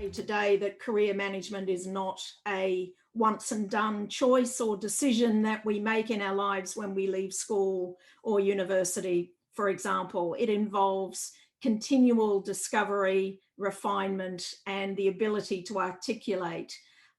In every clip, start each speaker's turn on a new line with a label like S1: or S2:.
S1: today that career management is not a once and done choice or decision that we make in our lives when we leave school or university, for example. It involves continual discovery, refinement, and the ability to articulate.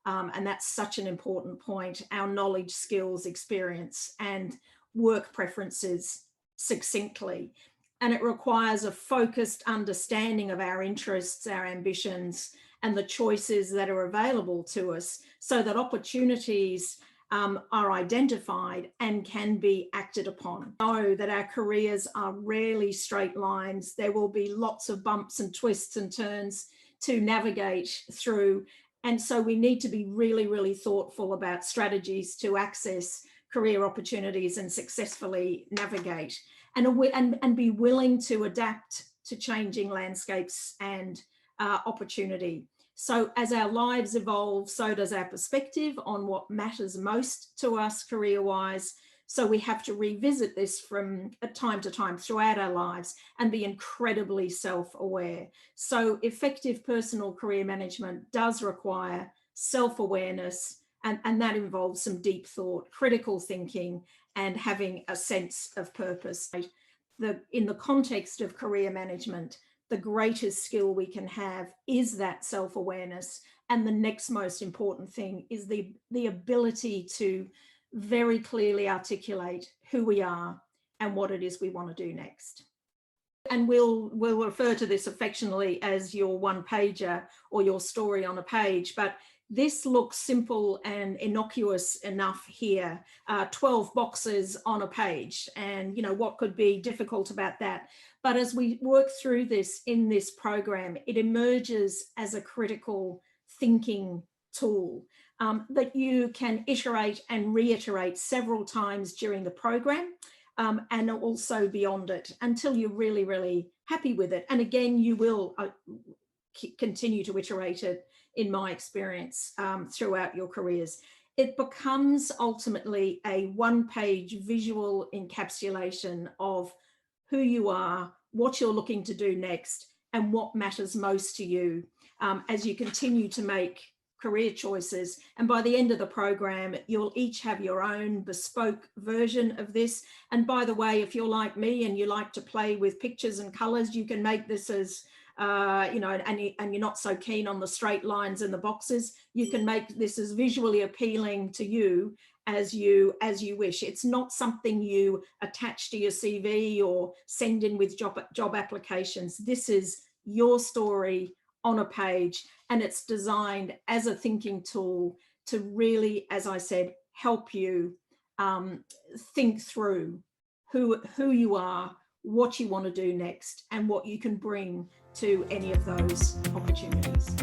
S1: And that's such an important point, our knowledge, skills, experience, and work preferences succinctly. And it requires a focused understanding of our interests, our ambitions, and the choices that are available to us so that opportunities are identified and can be acted upon. Know that our careers are rarely straight lines. There will be lots of bumps and twists and turns to navigate through. And so we need to be really, really thoughtful about strategies to access career opportunities and successfully navigate, and be willing to adapt to changing landscapes and opportunity. So as our lives evolve, so does our perspective on what matters most to us career-wise. So we have to revisit this from time to time throughout our lives and be incredibly self-aware. So effective personal career management does require self-awareness, and that involves some deep thought, critical thinking, and having a sense of purpose. In the context of career management, the greatest skill we can have is that self-awareness. And the next most important thing is the ability to very clearly articulate who we are and what it is we want to do next. And we'll refer to this affectionately as your one-pager or your story on a page, but this looks simple and innocuous enough here, 12 boxes on a page. And you know, what could be difficult about that? But as we work through this in this program, it emerges as a critical thinking tool that you can iterate and reiterate several times during the program, and also beyond it until you're really, really happy with it. And again, you will continue to iterate it, in my experience, throughout your careers. It becomes ultimately a one-page visual encapsulation of who you are, what you're looking to do next, and what matters most to you as you continue to make career choices. And by the end of the program, you'll each have your own bespoke version of this. And by the way, if you're like me and you like to play with pictures and colors, you can make this as you know, and you're not so keen on the straight lines and the boxes, you can make this as visually appealing to you as you wish. It's not something you attach to your CV or send in with job applications. This is your story on a page, and it's designed as a thinking tool to really, as I said, help you think through who you are, what you want to do next, and what you can bring to any of those opportunities.